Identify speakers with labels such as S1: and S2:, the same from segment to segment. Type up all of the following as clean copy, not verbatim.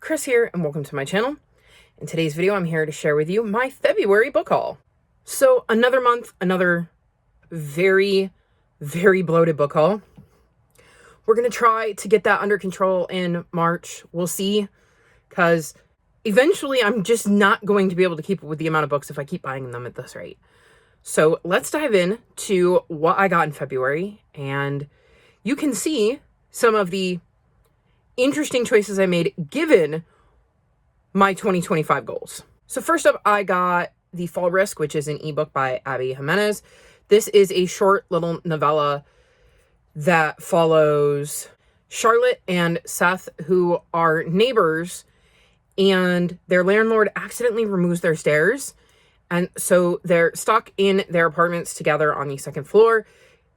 S1: Chris here, and welcome to my channel. In today's video, I'm here to share with you my February book haul. So another month, another very, very bloated book haul. We're going to try to get that under control in March. We'll see, because eventually I'm just not going to be able to keep up with the amount of books if I keep buying them at this rate. So let's dive in to what I got in February, and you can see some of the interesting choices I made given my 2025 goals. So first up, I got The Fall Risk, which is an ebook by Abby Jimenez. This is a short little novella that follows Charlotte and Seth, who are neighbors, and their landlord accidentally removes their stairs. And so they're stuck in their apartments together on the second floor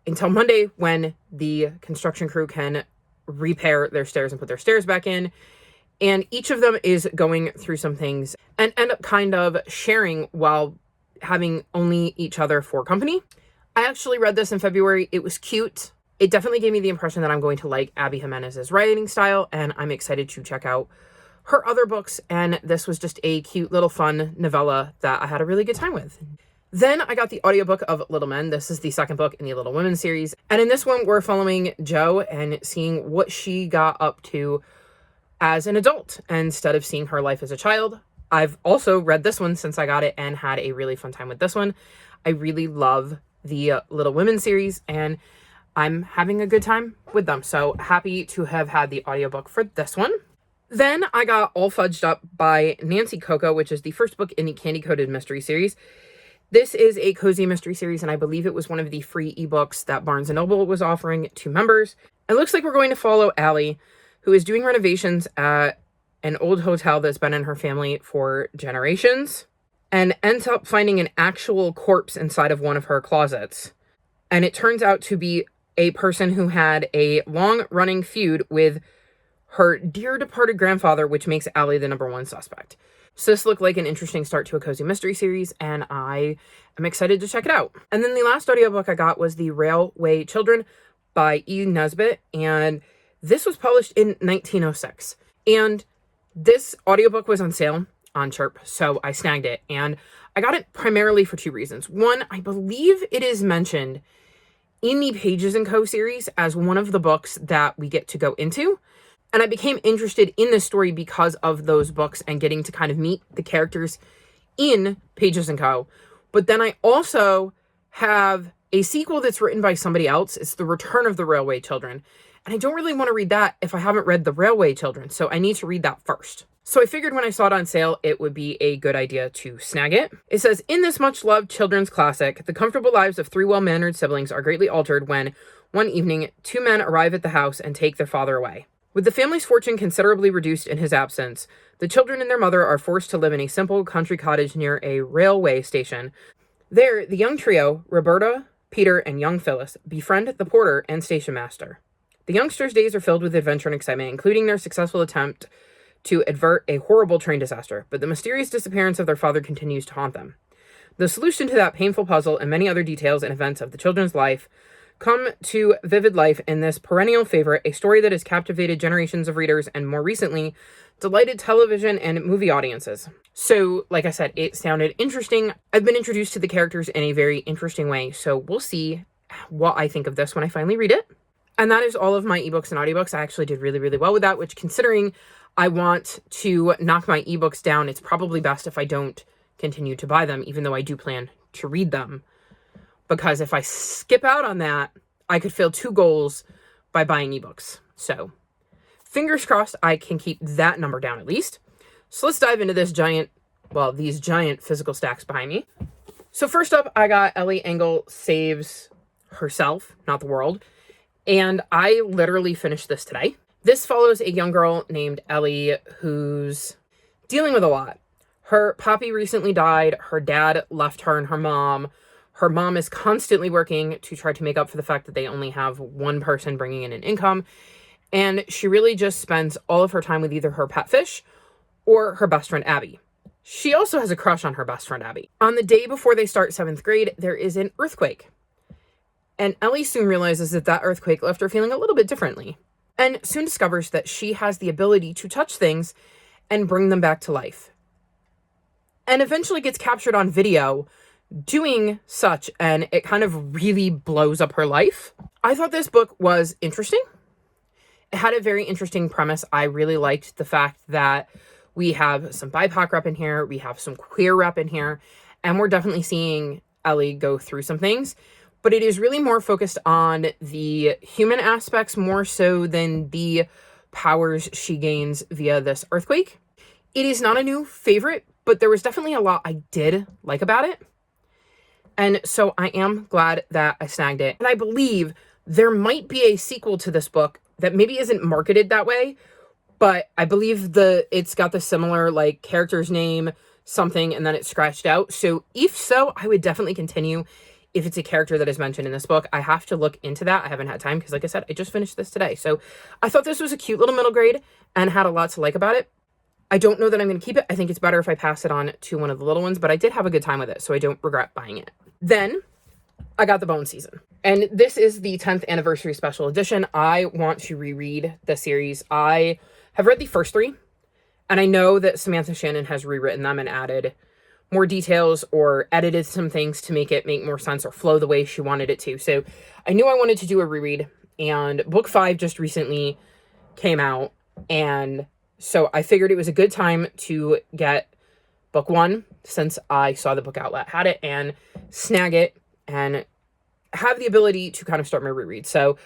S1: until Monday, when the construction crew can repair their stairs and put their stairs back in. And each of them is going through some things and end up kind of sharing while having only each other for company. I actually read this in February. It was cute. It definitely gave me the impression that I'm going to like Abby Jimenez's writing style, and I'm excited to check out her other books. And this was just a cute little fun novella that I had a really good time with. Then I got the audiobook of Little Men. This is the second book in the Little Women series. And in this one, we're following Jo and seeing what she got up to as an adult instead of seeing her life as a child. I've also read this one since I got it and had a really fun time with this one. I really love the Little Women series, and I'm having a good time with them. So happy to have had the audiobook for this one. Then I got All Fudged Up by Nancy Coco, which is the first book in the Candy Coated Mystery series. This is a cozy mystery series, and I believe it was one of the free ebooks that Barnes & Noble was offering to members. It looks like we're going to follow Allie, who is doing renovations at an old hotel that's been in her family for generations, and ends up finding an actual corpse inside of one of her closets. And it turns out to be a person who had a long-running feud with her dear departed grandfather, which makes Allie the #1 suspect. So this looked like an interesting start to a cozy mystery series, and I am excited to check it out. And then the last audiobook I got was The Railway Children by E. Nesbitt, and this was published in 1906. And this audiobook was on sale on Chirp, so I snagged it. And I got it primarily for two reasons. One, I believe it is mentioned in the Pages & Co. series as one of the books that we get to go into. And I became interested in this story because of those books and getting to kind of meet the characters in Pages & Co. But then I also have a sequel that's written by somebody else. It's The Return of the Railway Children. And I don't really want to read that if I haven't read The Railway Children. So I need to read that first. So I figured when I saw it on sale, it would be a good idea to snag it. It says, in this much-loved children's classic, the comfortable lives of three well-mannered siblings are greatly altered when, one evening, two men arrive at the house and take their father away. With the family's fortune considerably reduced in his absence, the children and their mother are forced to live in a simple country cottage near a railway station. There, the young trio, Roberta, Peter, and young Phyllis, befriend the porter and station master. The youngsters' days are filled with adventure and excitement, including their successful attempt to avert a horrible train disaster, but the mysterious disappearance of their father continues to haunt them. The solution to that painful puzzle and many other details and events of the children's life come to vivid life in this perennial favorite, a story that has captivated generations of readers and, more recently, delighted television and movie audiences. So, like I said, it sounded interesting. I've been introduced to the characters in a very interesting way, so we'll see what I think of this when I finally read it. And that is all of my ebooks and audiobooks. I actually did really, really well with that, which, considering I want to knock my ebooks down, it's probably best if I don't continue to buy them, even though I do plan to read them. Because if I skip out on that, I could fail two goals by buying ebooks. So, fingers crossed I can keep that number down at least. So let's dive into these giant physical stacks behind me. So first up, I got Ellie Engel Saves Herself, Not the World. And I literally finished this today. This follows a young girl named Ellie who's dealing with a lot. Her papi recently died. Her dad left her and her mom. Her mom is constantly working to try to make up for the fact that they only have one person bringing in an income. And she really just spends all of her time with either her pet fish or her best friend, Abby. She also has a crush on her best friend, Abby. On the day before they start 7th grade, there is an earthquake. And Ellie soon realizes that that earthquake left her feeling a little bit differently. And soon discovers that she has the ability to touch things and bring them back to life. And eventually gets captured on video doing such, and it kind of really blows up her life. I thought this book was interesting. It had a very interesting premise. I really liked the fact that we have some BIPOC rep in here, we have some queer rep in here, and we're definitely seeing Ellie go through some things. But it is really more focused on the human aspects more so than the powers she gains via this earthquake. It is not a new favorite, but there was definitely a lot I did like about it. And so I am glad that I snagged it. And I believe there might be a sequel to this book that maybe isn't marketed that way, but I believe it's got the similar like character's name, something, and then it's scratched out. So if so, I would definitely continue if it's a character that is mentioned in this book. I have to look into that. I haven't had time because, like I said, I just finished this today. So I thought this was a cute little middle grade and had a lot to like about it. I don't know that I'm going to keep it. I think it's better if I pass it on to one of the little ones, but I did have a good time with it, so I don't regret buying it. Then I got The Bone Season, and this is the 10th anniversary special edition. I want to reread the series. I have read the first 3, and I know that Samantha Shannon has rewritten them and added more details or edited some things to make it make more sense or flow the way she wanted it to. So I knew I wanted to do a reread, and book 5 just recently came out, and so I figured it was a good time to get book 1 since I saw the Book Outlet had it, and snag it and have the ability to kind of start my reread. So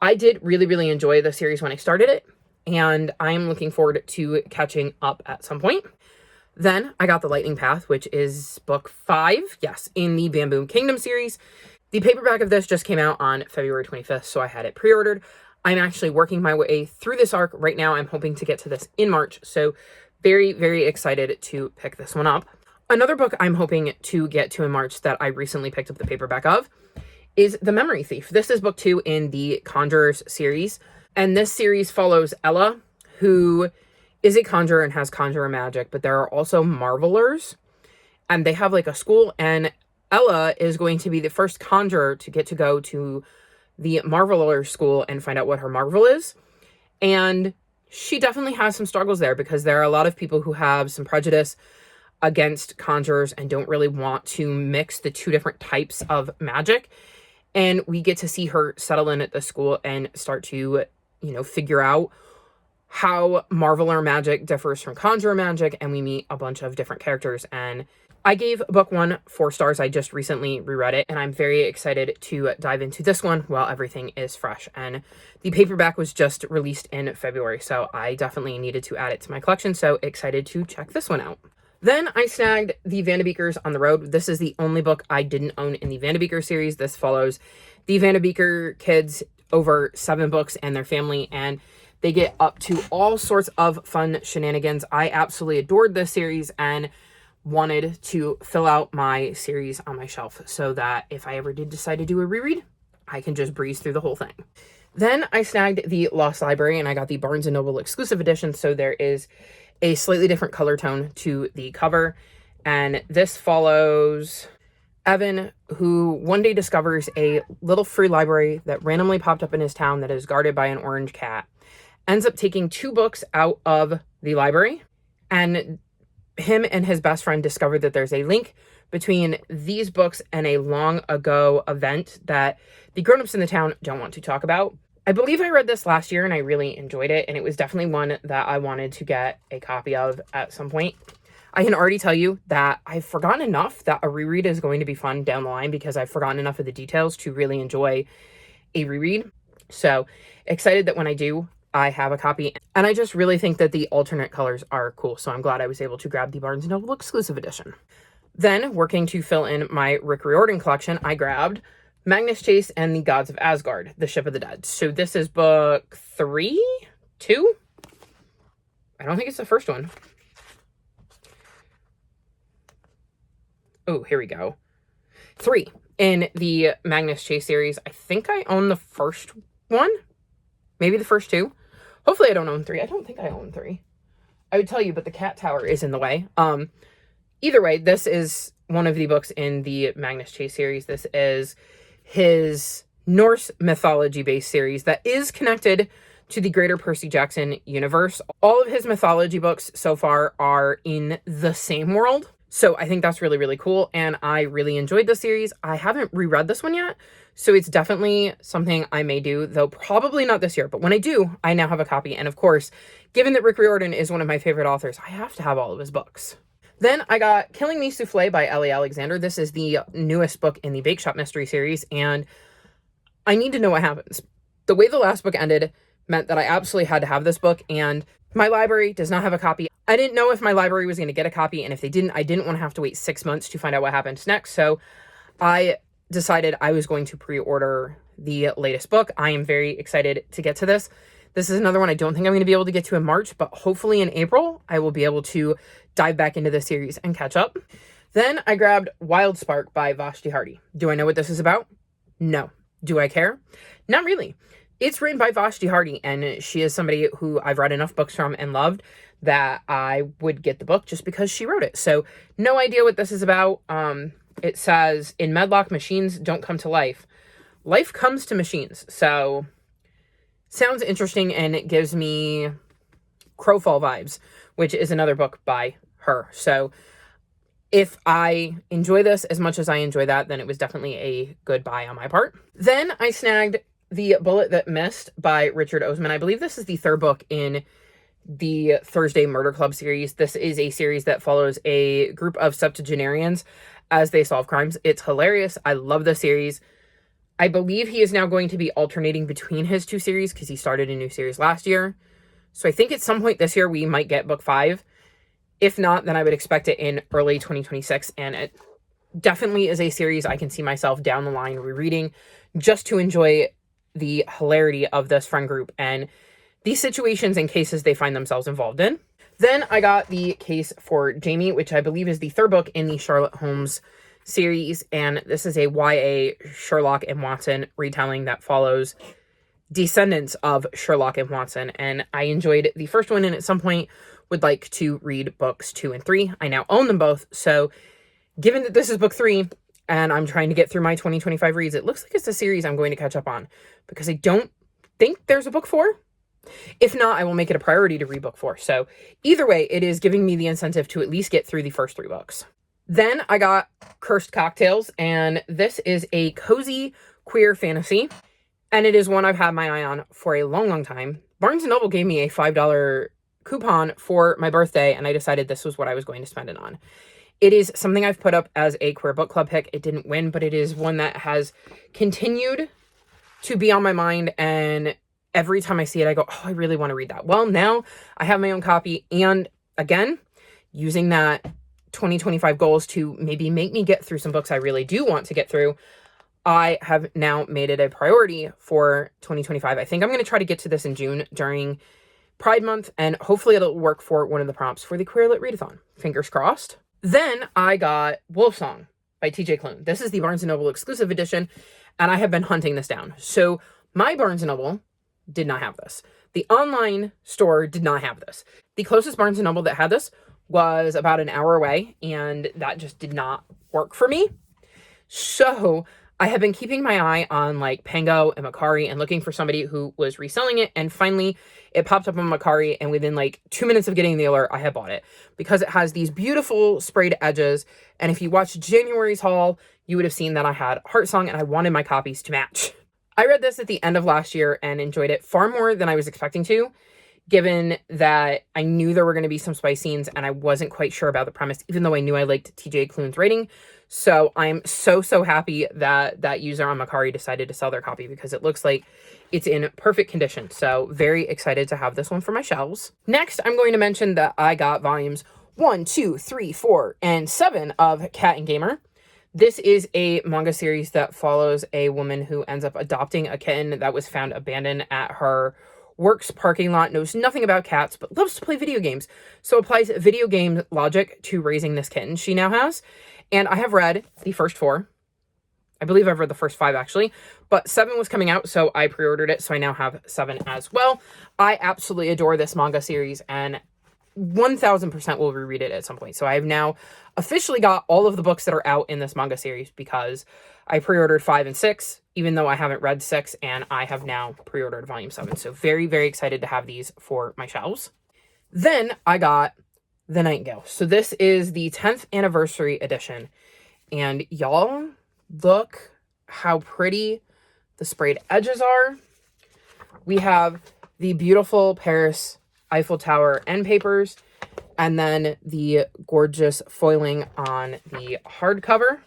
S1: I did really, really enjoy the series when I started it, and I'm looking forward to catching up at some point. Then I got The Lightning Path, which is book 5, yes, in the Bamboo Kingdom series. The paperback of this just came out on February 25th, so I had it pre-ordered. I'm actually working my way through this arc right now. I'm hoping to get to this in March, so very, very excited to pick this one up. Another book I'm hoping to get to in March that I recently picked up the paperback of is The Memory Thief. This is book 2 in the Conjurers series, and this series follows Ella, who is a conjurer and has conjurer magic, but there are also marvelers, and they have like a school, and Ella is going to be the first conjurer to get to go to the marveler school and find out what her marvel is. And she definitely has some struggles there because there are a lot of people who have some prejudice against conjurers and don't really want to mix the 2 different types of magic. And we get to see her settle in at the school and start to, figure out how marveler magic differs from conjurer magic. And we meet a bunch of different characters, and I gave book 1 4 stars. I just recently reread it, and I'm very excited to dive into this one while everything is fresh. And the paperback was just released in February, so I definitely needed to add it to my collection, so excited to check this one out. Then I snagged the Vanderbeekers on the Road. This is the only book I didn't own in the Vanderbeeker series. This follows the Vanderbeeker kids over 7 books and their family, and they get up to all sorts of fun shenanigans. I absolutely adored this series and wanted to fill out my series on my shelf so that if I ever did decide to do a reread, I can just breeze through the whole thing. Then I snagged the Lost Library, and I got the Barnes & Noble exclusive edition, so there is a slightly different color tone to the cover, and this follows Evan, who one day discovers a little free library that randomly popped up in his town that is guarded by an orange cat, ends up taking 2 books out of the library, and him and his best friend discovered that there's a link between these books and a long ago event that the grown-ups in the town don't want to talk about. I believe I read this last year and I really enjoyed it, and it was definitely one that I wanted to get a copy of at some point. I can already tell you that I've forgotten enough that a reread is going to be fun down the line because I've forgotten enough of the details to really enjoy a reread. So excited that when I do, I have a copy, and I just really think that the alternate colors are cool, so I'm glad I was able to grab the Barnes & Noble exclusive edition. Then, working to fill in my Rick Riordan collection, I grabbed Magnus Chase and the Gods of Asgard, The Ship of the Dead. So this is book 3? 2? I don't think it's the first one. Oh, here we go. 3 in the Magnus Chase series. I think I own the first one. Maybe the first 2. Hopefully I don't own 3. I don't think I own 3. I would tell you, but the cat tower is in the way. Either way, this is one of the books in the Magnus Chase series. This is his Norse mythology-based series that is connected to the greater Percy Jackson universe. All of his mythology books so far are in the same world. So I think that's really, really cool. And I really enjoyed the series. I haven't reread this one yet. So it's definitely something I may do, though probably not this year. But when I do, I now have a copy. And of course, given that Rick Riordan is one of my favorite authors, I have to have all of his books. Then I got Killing Me Souffle by Ellie Alexander. This is the newest book in the Bake Shop Mystery series. And I need to know what happens. The way the last book ended meant that I absolutely had to have this book. And my library does not have a copy. I didn't know if my library was going to get a copy, and if they didn't, I didn't want to have to wait 6 months to find out what happens next. So I decided I was going to pre-order the latest book. I am very excited to get to this. This is another one I don't think I'm going to be able to get to in March, but hopefully in April, I will be able to dive back into the series and catch up. Then I grabbed Wild Spark by Vashti Hardy. Do I know what this is about? No. Do I care? Not really. It's written by Vashti Hardy, and she is somebody who I've read enough books from and loved that I would get the book just because she wrote it. So no idea what this is about. It says, in Medlock, machines don't come to life. Life comes to machines. So sounds interesting, and it gives me Crowfall vibes, which is another book by her. So if I enjoy this as much as I enjoy that, then it was definitely a good buy on my part. Then I snagged The Bullet That Missed by Richard Osman. I believe this is the third book in the Thursday Murder Club series. This is a series that follows a group of septuagenarians as they solve crimes. It's hilarious. I love the series. I believe he is now going to be alternating between his two series because he started a new series last year. So I think at some point this year we might get book 5. If not, then I would expect it in early 2026. And it definitely is a series I can see myself down the line rereading just to enjoy the hilarity of this friend group and these situations and cases they find themselves involved in. Then I got The Case for Jamie, which I believe is the third book in the Sherlock Holmes series. And this is a YA Sherlock and Watson retelling that follows descendants of Sherlock and Watson. And I enjoyed the first one, and at some point would like to read books 2 and 3. I now own them both. So given that this is book 3 and I'm trying to get through my 2025 reads, it looks like it's a series I'm going to catch up on because I don't think there's a book 4. If not, I will make it a priority to read book 4. So either way, it is giving me the incentive to at least get through the first 3 books. Then I got Cursed Cocktails, and this is a cozy queer fantasy, and it is one I've had my eye on for a long, long time. Barnes & Noble gave me a $5 coupon for my birthday, and I decided this was what I was going to spend it on. It is something I've put up as a queer book club pick. It didn't win, but it is one that has continued to be on my mind, and every time I see it, I go, oh, I really want to read that. Well, now I have my own copy, and again, using that 2025 goals to maybe make me get through some books I really do want to get through, I have now made it a priority for 2025. I think I'm going to try to get to this in June during Pride Month, and hopefully it'll work for one of the prompts for the Queer Lit Readathon. Fingers crossed. Then I got Wolfsong by TJ Klune. This is the Barnes & Noble exclusive edition, and I have been hunting this down. So my Barnes & Noble did not have this. The online store did not have this. The closest Barnes & Noble that had this was about an hour away, and that just did not work for me. So I have been keeping my eye on like Pango and Mercari and looking for somebody who was reselling it, and finally it popped up on Mercari, and within like 2 minutes of getting the alert, I had bought it because it has these beautiful sprayed edges. And if you watched January's haul, you would have seen that I had Heartsong, and I wanted my copies to match. I read this at the end of last year and enjoyed it far more than I was expecting to, given that I knew there were going to be some spice scenes and I wasn't quite sure about the premise, even though I knew I liked TJ Klune's rating. So I'm so happy that that user on Mercari decided to sell their copy because it looks like it's in perfect condition. So very excited to have this one for my shelves. Next, I'm going to mention that I got volumes 1, 2, 3, 4, and 7 of Cat and Gamer. This is a manga series that follows a woman who ends up adopting a kitten that was found abandoned at her work's parking lot, knows nothing about cats, but loves to play video games. So applies video game logic to raising this kitten she now has. And I have read the first 4. I believe I've read the first 5 actually, but 7 was coming out, so I pre-ordered it. So I now have 7 as well. I absolutely adore this manga series and 1000% will reread it at some point. So I have now officially got all of the books that are out in this manga series because I pre-ordered 5 and 6, even though I haven't read 6, and I have now pre-ordered volume 7. So very, very excited to have these for my shelves. Then I got The Nightingale. So this is the 10th anniversary edition. And y'all, look how pretty the sprayed edges are. We have the beautiful Paris Eiffel Tower end papers, and then the gorgeous foiling on the hardcover.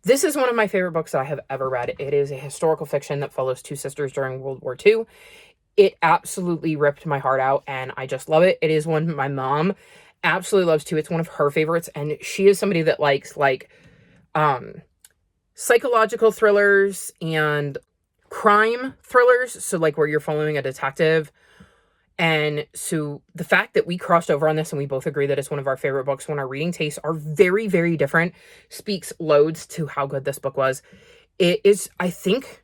S1: This is one of my favorite books that I have ever read. It is a historical fiction that follows two sisters during World War II. It absolutely ripped my heart out, and I just love it. It is one my mom absolutely loves too. It's one of her favorites, and she is somebody that likes psychological thrillers and crime thrillers. So like where you're following a detective. And so the fact that we crossed over on this and we both agree that it's one of our favorite books when our reading tastes are very, very different speaks loads to how good this book was. It is, I think,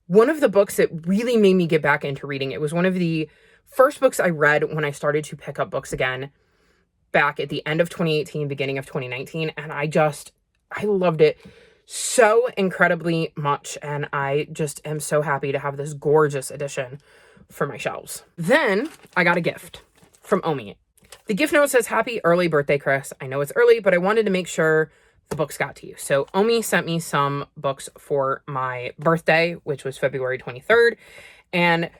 S1: one of the books that really made me get back into reading. It was one of the first books I read when I started to pick up books again back at the end of 2018, beginning of 2019. And I loved it so incredibly much. And I just am so happy to have this gorgeous edition for my shelves. Then I got a gift from Omi. The gift note says, "Happy early birthday, Chris. I know it's early, but I wanted to make sure the books got to you." So Omi sent me some books for my birthday, which was February 23rd. And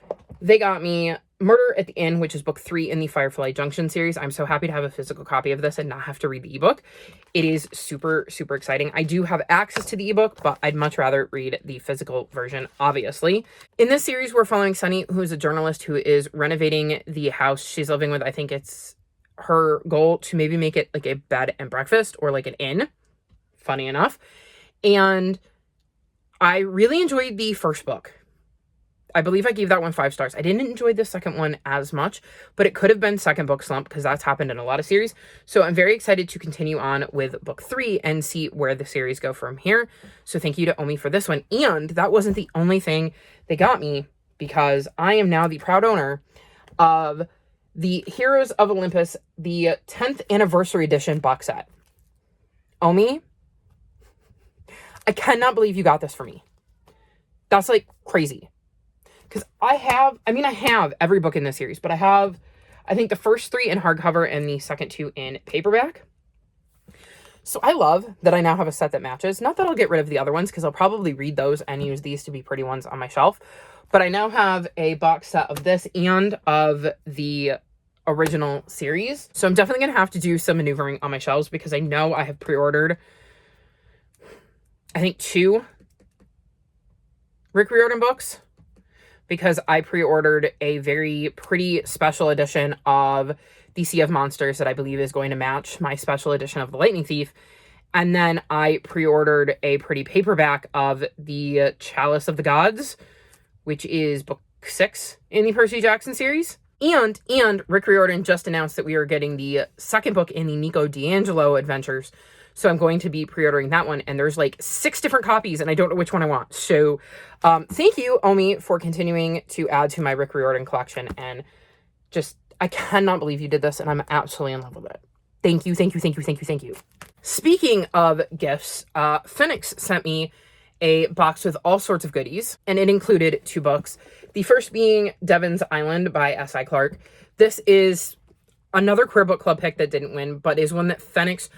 S1: they got me Murder at the Inn, which is book 3 in the Firefly Junction series. I'm so happy to have a physical copy of this and not have to read the ebook. It is super, super exciting. I do have access to the ebook, but I'd much rather read the physical version, obviously. In this series, we're following Sunny, who is a journalist who is renovating the house she's living with. I think it's her goal to maybe make it like a bed and breakfast or like an inn. Funny enough. And I really enjoyed the first book. I believe I gave that one 5 stars. I didn't enjoy the second one as much, but it could have been second book slump because that's happened in a lot of series. So I'm very excited to continue on with book 3 and see where the series go from here. So thank you to Omi for this one. And that wasn't the only thing they got me, because I am now the proud owner of the Heroes of Olympus, the 10th anniversary edition box set. Omi, I cannot believe you got this for me. That's like crazy. Because I have every book in this series, but I have, I think, the first 3 in hardcover and the second 2 in paperback. So I love that I now have a set that matches. Not that I'll get rid of the other ones, because I'll probably read those and use these to be pretty ones on my shelf. But I now have a box set of this and of the original series. So I'm definitely going to have to do some maneuvering on my shelves, because I know I have pre-ordered, I think, 2 Rick Riordan books, because I pre-ordered a very pretty special edition of the Sea of Monsters that I believe is going to match my special edition of The Lightning Thief. And then I pre-ordered a pretty paperback of the Chalice of the Gods, which is book 6 in the Percy Jackson series. And Rick Riordan just announced that we are getting the second book in the Nico D'Angelo adventures. So I'm going to be pre-ordering that one. And there's like 6 different copies, and I don't know which one I want. So thank you, Omi, for continuing to add to my Rick Riordan collection. And just, I cannot believe you did this, and I'm absolutely in love with it. Thank you, thank you, thank you, thank you, thank you. Speaking of gifts, Phoenix sent me a box with all sorts of goodies, and it included 2 books. The first being Devon's Island by S.I. Clarke. This is another Queer Book Club pick that didn't win, but is one that Phoenix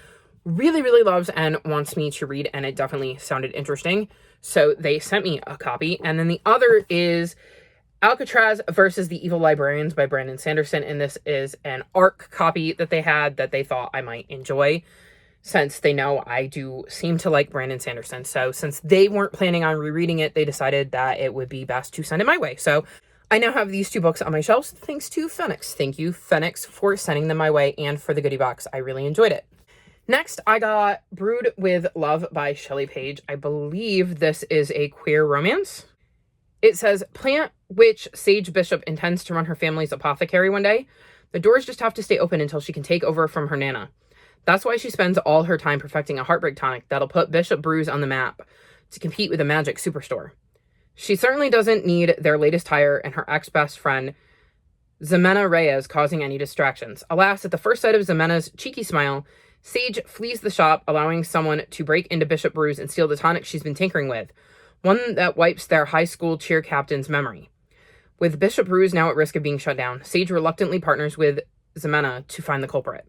S1: really, really loves and wants me to read, and it definitely sounded interesting. So they sent me a copy. And then the other is Alcatraz versus the Evil Librarians by Brandon Sanderson, and this is an ARC copy that they had that they thought I might enjoy, since they know I do seem to like Brandon Sanderson. So since they weren't planning on rereading it, they decided that it would be best to send it my way. So I now have these 2 books on my shelves, thanks to Phoenix. Thank you, Phoenix, for sending them my way and for the goodie box. I really enjoyed it. Next, I got Brewed with Love by Shelley Page. I believe this is a queer romance. It says, plant witch Sage Bishop intends to run her family's apothecary one day. The doors just have to stay open until she can take over from her Nana. That's why she spends all her time perfecting a heartbreak tonic that'll put Bishop Brews on the map to compete with a magic superstore. She certainly doesn't need their latest hire and her ex-best friend, Ximena Reyes, causing any distractions. Alas, at the first sight of Ximena's cheeky smile, Sage flees the shop, allowing someone to break into Bishop Brew's and steal the tonic she's been tinkering with, one that wipes their high school cheer captain's memory. With Bishop Brew's now at risk of being shut down, Sage reluctantly partners with Ximena to find the culprit.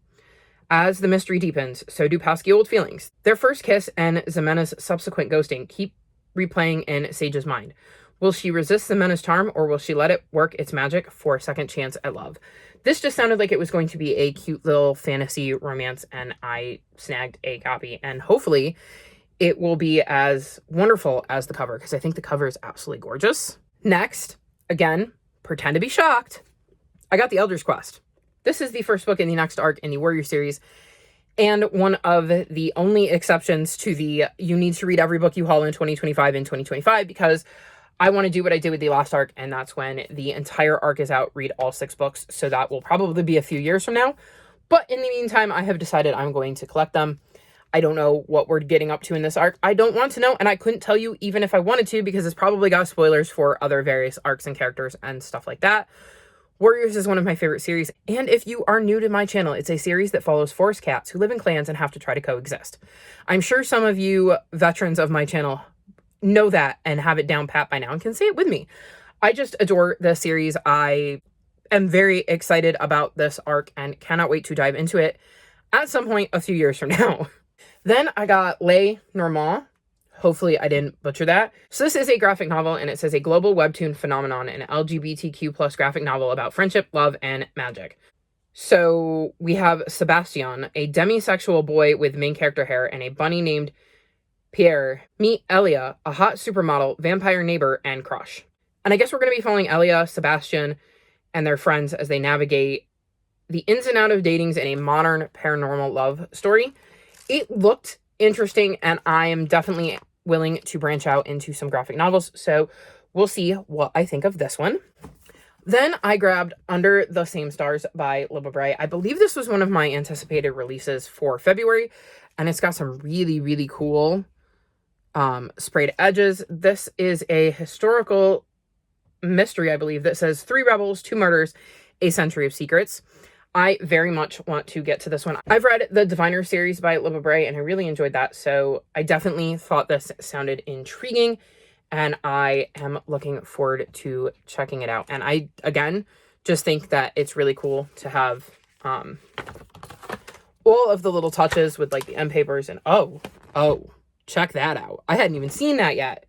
S1: As the mystery deepens, so do pesky old feelings. Their first kiss and Ximena's subsequent ghosting keep replaying in Sage's mind. Will she resist Ximena's charm, or will she let it work its magic for a second chance at love? This just sounded like it was going to be a cute little fantasy romance, and I snagged a copy. And hopefully it will be as wonderful as the cover, because I think the cover is absolutely gorgeous. Next, again, pretend to be shocked, I got The Elder's Quest. This is the first book in the next arc in the Warrior series, and one of the only exceptions to the you need to read every book you haul in 2025 and 2025, because I want to do what I did with the last arc, and that's when the entire arc is out, read all 6 books. So that will probably be a few years from now. But in the meantime, I have decided I'm going to collect them. I don't know what we're getting up to in this arc. I don't want to know, and I couldn't tell you even if I wanted to, because it's probably got spoilers for other various arcs and characters and stuff like that. Warriors is one of my favorite series, and if you are new to my channel, it's a series that follows forest cats who live in clans and have to try to coexist. I'm sure some of you veterans of my channel know that and have it down pat by now and can say it with me. I just adore the series. I am very excited about this arc and cannot wait to dive into it at some point a few years from now. Then I got Les Normands. Hopefully I didn't butcher that. So this is a graphic novel, and it says a global webtoon phenomenon, an LGBTQ plus graphic novel about friendship, love, and magic. So we have Sebastian, a demisexual boy with main character hair, and a bunny named Pierre. Meet Elia, a hot supermodel, vampire neighbor, and crush. And I guess we're going to be following Elia, Sebastian, and their friends as they navigate the ins and outs of datings in a modern paranormal love story. It looked interesting, and I am definitely willing to branch out into some graphic novels, so we'll see what I think of this one. Then I grabbed Under the Same Stars by Libba Bray. I believe this was one of my anticipated releases for February, and it's got some really, really cool sprayed edges. This is a historical mystery, I believe, that says 3 rebels, 2 murders, a century of secrets. I very much want to get to this one. I've read the Diviner series by Libba Bray, and I really enjoyed that, so I definitely thought this sounded intriguing, and I am looking forward to checking it out. And I, again, just think that it's really cool to have all of the little touches with, like, the end papers, and oh, check that out. I hadn't even seen that yet.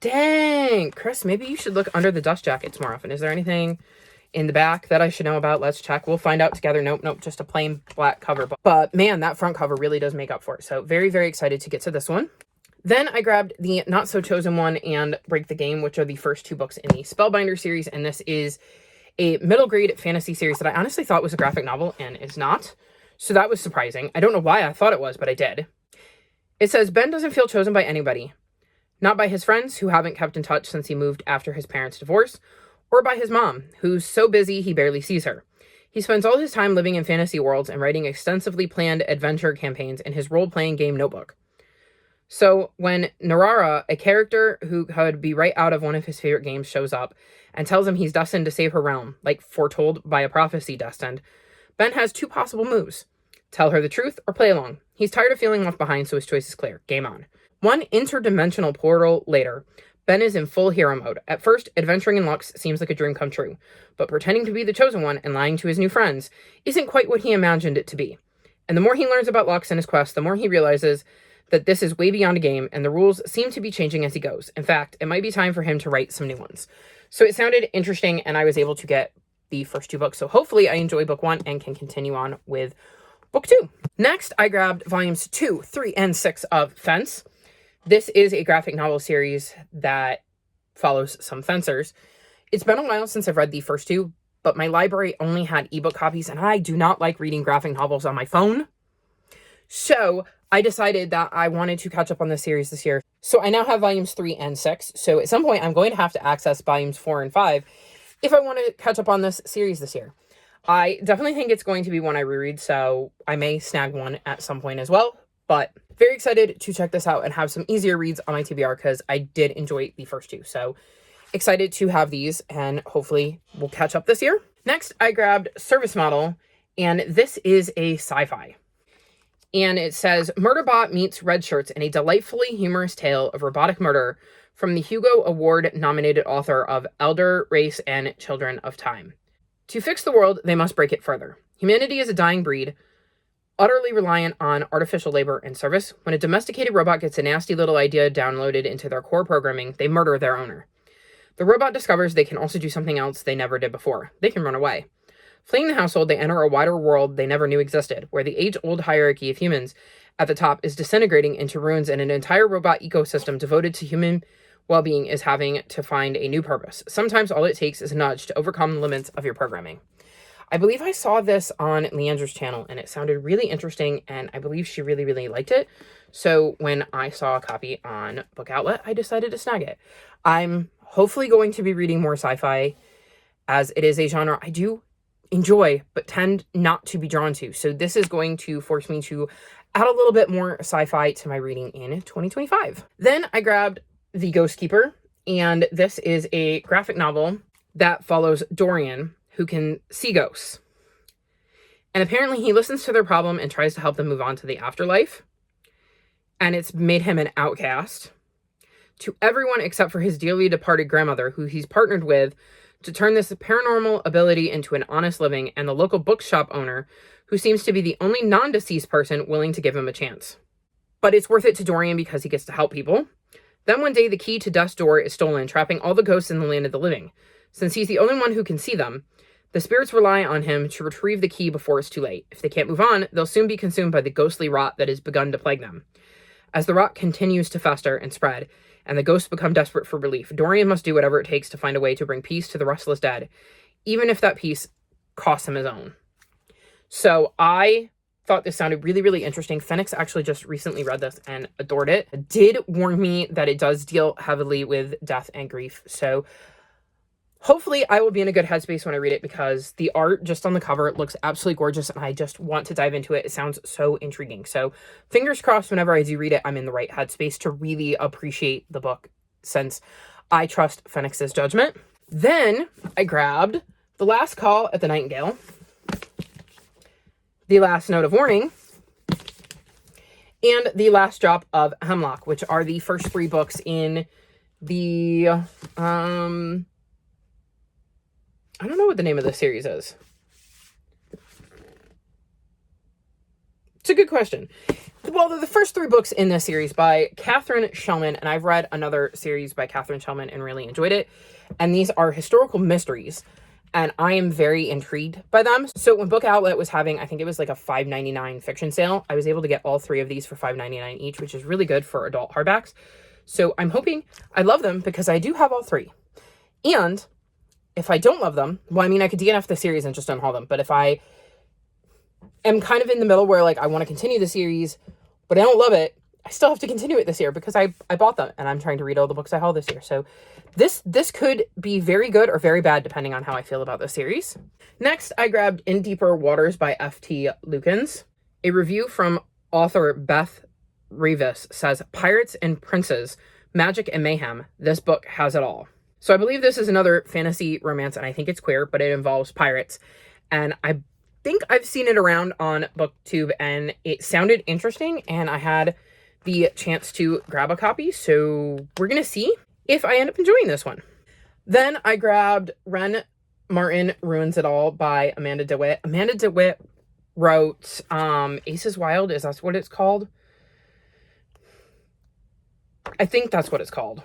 S1: Dang, Chris, maybe you should look under the dust jackets more often. Is there anything in the back that I should know about? Let's check. We'll find out together. Nope, just a plain black cover. But man, that front cover really does make up for it. So very, very excited to get to this one. Then I grabbed the Not So Chosen One and Break the Game, which are the first 2 books in the Spellbinder series. And this is a middle grade fantasy series that I honestly thought was a graphic novel and is not. So that was surprising. I don't know why I thought it was, but I did. It says, Ben doesn't feel chosen by anybody. Not by his friends, who haven't kept in touch since he moved after his parents' divorce, or by his mom, who's so busy he barely sees her. He spends all his time living in fantasy worlds and writing extensively planned adventure campaigns in his role-playing game notebook. So when Narara, a character who could be right out of one of his favorite games, shows up and tells him he's destined to save her realm, like foretold by a prophecy destined, Ben has 2 possible moves. Tell her the truth or play along. He's tired of feeling left behind, so his choice is clear. Game on. One interdimensional portal later, Ben is in full hero mode. At first, adventuring in Lux seems like a dream come true, but pretending to be the chosen one and lying to his new friends isn't quite what he imagined it to be. And the more he learns about Lux and his quest, the more he realizes that this is way beyond a game, and the rules seem to be changing as he goes. In fact, it might be time for him to write some new ones. So it sounded interesting, and I was able to get the first 2 books, so hopefully I enjoy book 1 and can continue on with book 2. Next, I grabbed volumes 2, 3, and 6 of Fence. This is a graphic novel series that follows some fencers. It's been a while since I've read the first 2, but my library only had ebook copies, and I do not like reading graphic novels on my phone. So I decided that I wanted to catch up on this series this year. So I now have volumes 3 and 6. So at some point, I'm going to have to access volumes 4 and 5 if I want to catch up on this series this year. I definitely think it's going to be one I reread, so I may snag one at some point as well. But very excited to check this out and have some easier reads on my TBR, because I did enjoy the first 2. So excited to have these, and hopefully we'll catch up this year. Next, I grabbed Service Model, and this is a sci-fi. And it says, Murderbot meets Red Shirts in a delightfully humorous tale of robotic murder from the Hugo Award-nominated author of Elder Race and Children of Time. To fix the world, they must break it further. Humanity is a dying breed, utterly reliant on artificial labor and service. When a domesticated robot gets a nasty little idea downloaded into their core programming, they murder their owner. The robot discovers they can also do something else they never did before. They can run away. Fleeing the household, they enter a wider world they never knew existed, where the age-old hierarchy of humans at the top is disintegrating into ruins, and an entire robot ecosystem devoted to human well-being is having to find a new purpose. Sometimes all it takes is a nudge to overcome the limits of your programming. I believe I saw this on Leandra's channel, and it sounded really interesting, and I believe she really, really liked it. So when I saw a copy on Book Outlet, I decided to snag it. I'm hopefully going to be reading more sci-fi, as it is a genre I do enjoy, but tend not to be drawn to. So this is going to force me to add a little bit more sci-fi to my reading in 2025. Then I grabbed The Ghost Keeper, and this is a graphic novel that follows Dorian, who can see ghosts. And apparently he listens to their problem and tries to help them move on to the afterlife. And it's made him an outcast to everyone except for his dearly departed grandmother, who he's partnered with to turn this paranormal ability into an honest living, and the local bookshop owner, who seems to be the only non-deceased person willing to give him a chance. But it's worth it to Dorian because he gets to help people. Then one day the key to Death's Door is stolen, trapping all the ghosts in the land of the living. Since he's the only one who can see them, the spirits rely on him to retrieve the key before it's too late. If they can't move on, they'll soon be consumed by the ghostly rot that has begun to plague them. As the rot continues to fester and spread, and the ghosts become desperate for relief, Dorian must do whatever it takes to find a way to bring peace to the restless dead, even if that peace costs him his own. So I thought this sounded really, really interesting. Phoenix actually just recently read this and adored it. It did warn me that it does deal heavily with death and grief. So hopefully I will be in a good headspace when I read it, because the art just on the cover looks absolutely gorgeous, and I just want to dive into it. It sounds so intriguing. So fingers crossed whenever I do read it, I'm in the right headspace to really appreciate the book, since I trust Phoenix's judgment. Then I grabbed The Last Call at the Nightingale, The Last Note of Warning, and The Last Drop of Hemlock, which are the first 3 books in the, I don't know what the name of the series is. It's a good question. Well, they're the first 3 books in this series by Catherine Shellman, and I've read another series by Catherine Shellman and really enjoyed it. And these are historical mysteries, and I am very intrigued by them. So when Book Outlet was having, I think it was like a $5.99 fiction sale, I was able to get all 3 of these for $5.99 each, which is really good for adult hardbacks. So I'm hoping I love them, because I do have all 3. And if I don't love them, well, I mean, I could DNF the series and just unhaul them. But if I am kind of in the middle where, like, I want to continue the series, but I don't love it, I still have to continue it this year, because I bought them and I'm trying to read all the books I haul this year. So this could be very good or very bad, depending on how I feel about the series. Next, I grabbed In Deeper Waters by F.T. Lukens. A review from author Beth Revis says, "Pirates and princes, magic and mayhem. This book has it all." So I believe this is another fantasy romance, and I think it's queer, but it involves pirates. And I think I've seen it around on BookTube, and it sounded interesting, and I had the chance to grab a copy. So we're going to see if I end up enjoying this one. Then I grabbed Ren Martin Ruins It All by Amanda DeWitt. Amanda DeWitt wrote Aces Wild. Is that what it's called? I think that's what it's called.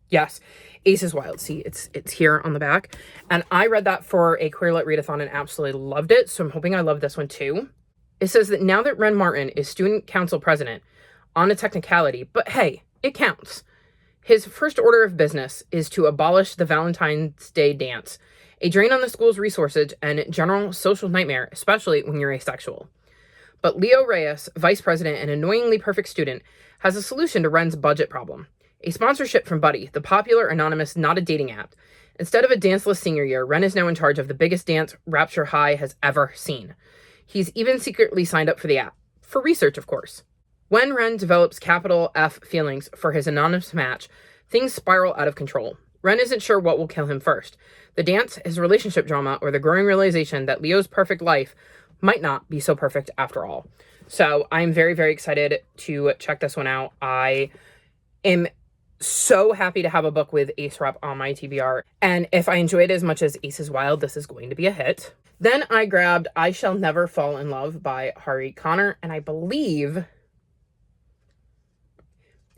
S1: Yes, Aces Wild. See, it's here on the back. And I read that for a Queer Lit Readathon and absolutely loved it. So I'm hoping I love this one too. It says that now that Ren Martin is student council president, on a technicality, but hey, it counts. His first order of business is to abolish the Valentine's Day dance, a drain on the school's resources and general social nightmare, especially when you're asexual. But Leo Reyes, vice president and annoyingly perfect student, has a solution to Ren's budget problem. A sponsorship from Buddy, the popular anonymous not a dating app. Instead of a danceless senior year, Ren is now in charge of the biggest dance Rapture High has ever seen. He's even secretly signed up for the app. For research, of course. When Ren develops capital F feelings for his anonymous match, things spiral out of control. Ren isn't sure what will kill him first. The dance, his relationship drama, or the growing realization that Leo's perfect life might not be so perfect after all. So I'm very, very excited to check this one out. I am so happy to have a book with Aesop on my TBR. And if I enjoy it as much as Ace is Wild, this is going to be a hit. Then I grabbed I Shall Never Fall in Love by Hari Connor. And I believe,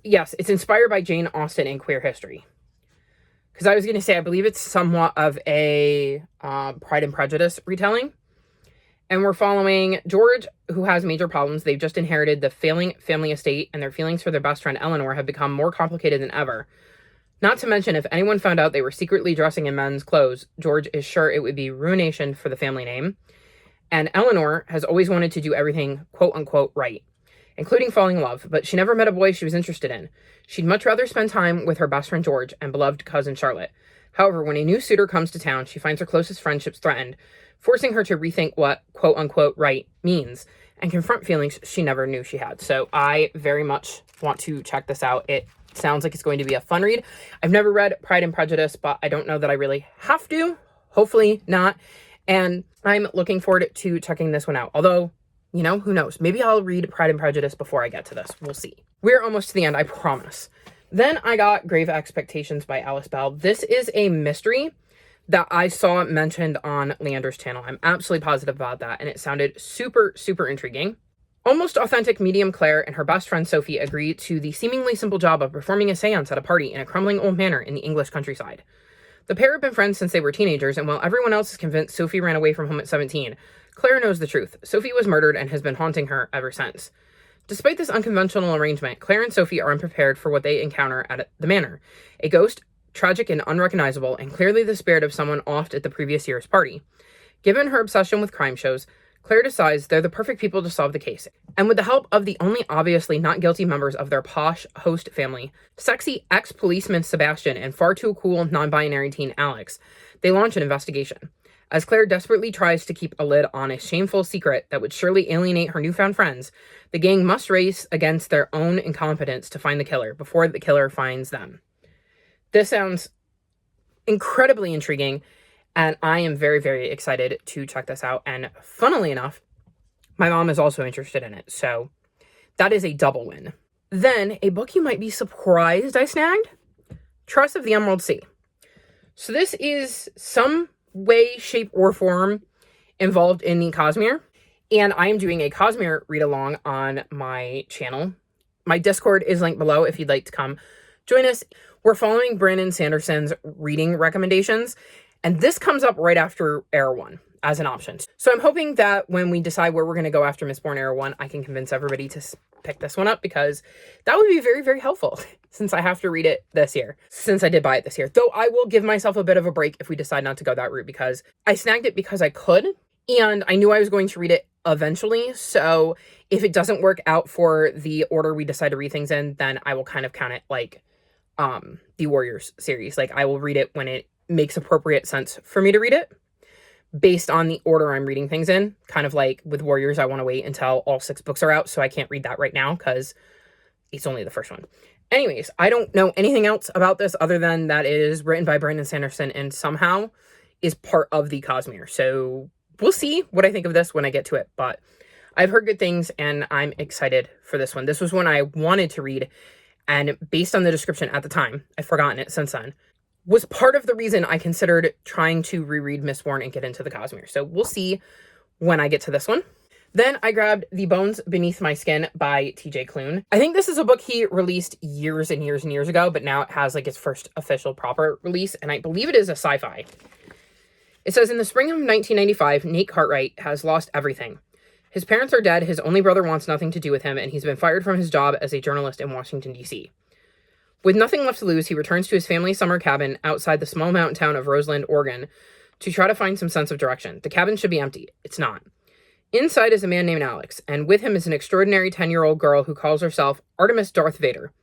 S1: yes, it's inspired by Jane Austen in queer history. Because I was going to say, I believe it's somewhat of a Pride and Prejudice retelling. And we're following George, who has major problems. They've just inherited the failing family estate, and their feelings for their best friend Eleanor have become more complicated than ever. Not to mention, if anyone found out they were secretly dressing in men's clothes, George is sure it would be ruination for the family name. And Eleanor has always wanted to do everything quote-unquote right, including falling in love, but she never met a boy she was interested in. She'd much rather spend time with her best friend George and beloved cousin Charlotte. However, when a new suitor comes to town, she finds her closest friendships threatened, forcing her to rethink what quote-unquote right means and confront feelings she never knew she had. So I very much want to check this out. It sounds like it's going to be a fun read. I've never read Pride and Prejudice, but I don't know that I really have to. Hopefully not. And I'm looking forward to checking this one out. Although, you know, who knows? Maybe I'll read Pride and Prejudice before I get to this. We'll see. We're almost to the end, I promise. Then I got Grave Expectations by Alice Bell. This is a mystery that I saw mentioned on Leander's channel. I'm absolutely positive about that, and it sounded super, super intriguing. Almost authentic medium Claire and her best friend Sophie agree to the seemingly simple job of performing a seance at a party in a crumbling old manor in the English countryside. The pair have been friends since they were teenagers, and while everyone else is convinced Sophie ran away from home at 17, Claire knows the truth. Sophie was murdered and has been haunting her ever since. Despite this unconventional arrangement, Claire and Sophie are unprepared for what they encounter at the manor. A ghost, tragic and unrecognizable, and clearly the spirit of someone offed at the previous year's party. Given her obsession with crime shows, Claire decides they're the perfect people to solve the case. And with the help of the only obviously not guilty members of their posh host family, sexy ex-policeman Sebastian and far too cool non-binary teen Alex, they launch an investigation. As Claire desperately tries to keep a lid on a shameful secret that would surely alienate her newfound friends, the gang must race against their own incompetence to find the killer before the killer finds them. This sounds incredibly intriguing, and I am very, very excited to check this out. And funnily enough, my mom is also interested in it, so that is a double win. Then, a book you might be surprised I snagged, Trust of the Emerald Sea. So this is some way, shape, or form involved in the Cosmere, and I am doing a Cosmere read-along on my channel. My Discord is linked below if you'd like to come join us. We're following Brandon Sanderson's reading recommendations, and this comes up right after Era 1 as an option. So I'm hoping that when we decide where we're going to go after Mistborn Era 1, I can convince everybody to pick this one up, because that would be very, very helpful since I have to read it this year, since I did buy it this year. Though I will give myself a bit of a break if we decide not to go that route, because I snagged it because I could, and I knew I was going to read it eventually. So if it doesn't work out for the order we decide to read things in, then I will kind of count it like the Warriors series. Like, I will read it when it makes appropriate sense for me to read it based on the order I'm reading things in. Kind of like with Warriors, I want to wait until all 6 books are out, so I can't read that right now because it's only the first one. Anyways, I don't know anything else about this other than that it is written by Brandon Sanderson and somehow is part of the Cosmere. So we'll see what I think of this when I get to it, but I've heard good things and I'm excited for this one. This was one I wanted to read, and based on the description at the time, I've forgotten it since then, was part of the reason I considered trying to reread Mistborn and get into the Cosmere. So we'll see when I get to this one. Then I grabbed The Bones Beneath My Skin by TJ Klune. I think this is a book he released years and years and years ago, but now it has like its first official proper release, and I believe it is a sci-fi. It says, in the spring of 1995, Nate Cartwright has lost everything. His parents are dead, his only brother wants nothing to do with him, and he's been fired from his job as a journalist in Washington, D.C. With nothing left to lose, he returns to his family's summer cabin outside the small mountain town of Roseland, Oregon, to try to find some sense of direction. The cabin should be empty. It's not. Inside is a man named Alex, and with him is an extraordinary 10-year-old girl who calls herself Artemis Darth Vader.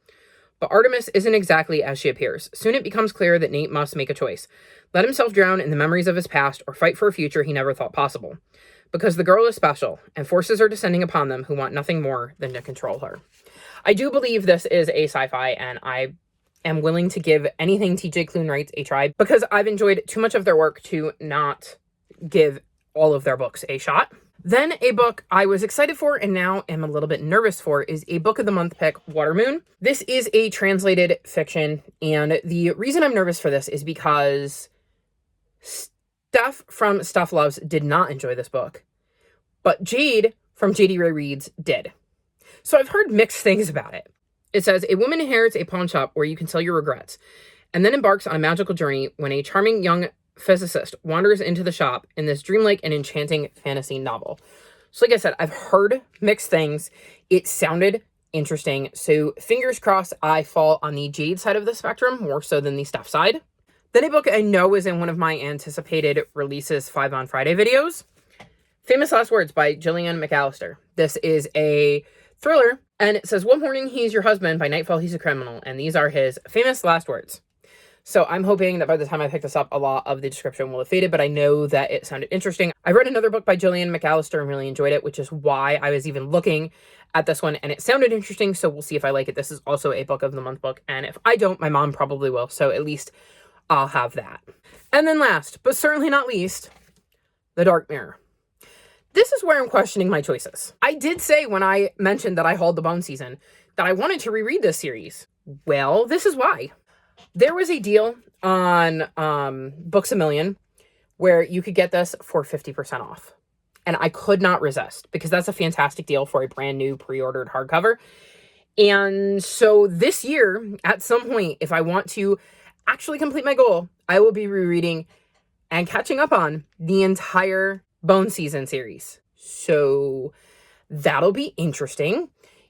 S1: But Artemis isn't exactly as she appears. Soon it becomes clear that Nate must make a choice. Let himself drown in the memories of his past, or fight for a future he never thought possible. Because the girl is special, and forces are descending upon them who want nothing more than to control her. I do believe this is a sci-fi, and I am willing to give anything TJ Klune writes a try, because I've enjoyed too much of their work to not give all of their books a shot. Then a book I was excited for and now am a little bit nervous for is a book of the month pick, Watermoon. This is a translated fiction, and the reason I'm nervous for this is because Steph from Stuff Loves did not enjoy this book, but Jade from JD Ray Reads did. So I've heard mixed things about it. It says, a woman inherits a pawn shop where you can sell your regrets, and then embarks on a magical journey when a charming young physicist wanders into the shop in this dreamlike and enchanting fantasy novel. So like I said, I've heard mixed things. It sounded interesting. So fingers crossed I fall on the Jade side of the spectrum more so than the Steph side. Then a book I know is in one of my anticipated releases 5 on Friday videos. Famous Last Words by Gillian McAllister. This is a thriller, and it says, one morning he's your husband, by nightfall he's a criminal, and these are his famous last words. So I'm hoping that by the time I pick this up, a lot of the description will have faded, but I know that it sounded interesting. I read another book by Gillian McAllister and really enjoyed it, which is why I was even looking at this one, and it sounded interesting, so we'll see if I like it. This is also a book of the month book, and if I don't, my mom probably will, so at least I'll have that. And then last, but certainly not least, The Dark Mirror. This is where I'm questioning my choices. I did say when I mentioned that I hauled the Bone season that I wanted to reread this series. Well, this is why. There was a deal on Books A Million where you could get this for 50% off. And I could not resist because that's a fantastic deal for a brand new pre-ordered hardcover. And so this year, at some point, if I want to actually complete my goal, I will be rereading and catching up on the entire Bone season series. So that'll be interesting.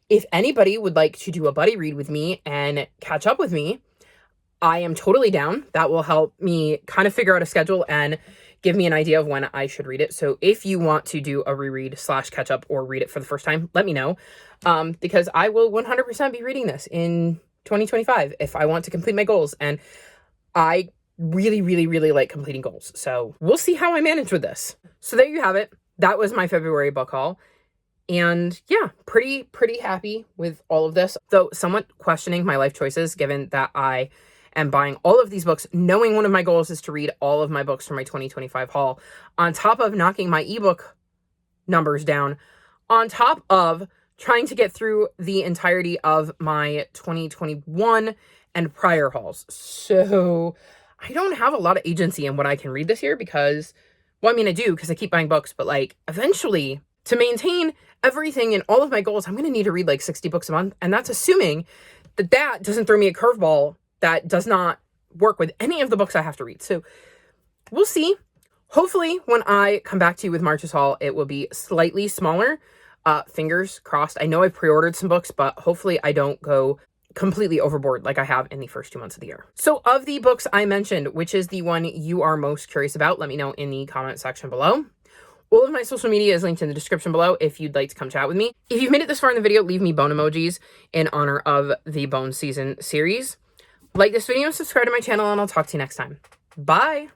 S1: If anybody would like to do a buddy read with me and catch up with me, I am totally down. That will help me kind of figure out a schedule and give me an idea of when I should read it. So if you want to do a reread / catch up or read it for the first time, let me know. Because I will 100% be reading this in 2025 if I want to complete my goals. And I really, really, really like completing goals. So we'll see how I manage with this. So there you have it. That was my February book haul. And yeah, pretty happy with all of this. Though somewhat questioning my life choices, given that I am buying all of these books, knowing one of my goals is to read all of my books for my 2025 haul, on top of knocking my ebook numbers down, on top of trying to get through the entirety of my 2021 and prior hauls. So I don't have a lot of agency in what I can read this year because, well, I mean, I do because I keep buying books, but like eventually to maintain everything in all of my goals, I'm going to need to read like 60 books a month. And that's assuming that that doesn't throw me a curveball that does not work with any of the books I have to read. So we'll see. Hopefully when I come back to you with March's haul, it will be slightly smaller. Fingers crossed. I know I've pre-ordered some books, but hopefully I don't go completely overboard like I have in the first 2 months of the year. So of the books I mentioned, which is the one you are most curious about? Let me know in the comment section below. All of my social media is linked in the description below if you'd like to come chat with me. If you've made it this far in the video, leave me bone emojis in honor of the Bone season series. Like this video and subscribe to my channel, and I'll talk to you next time. Bye!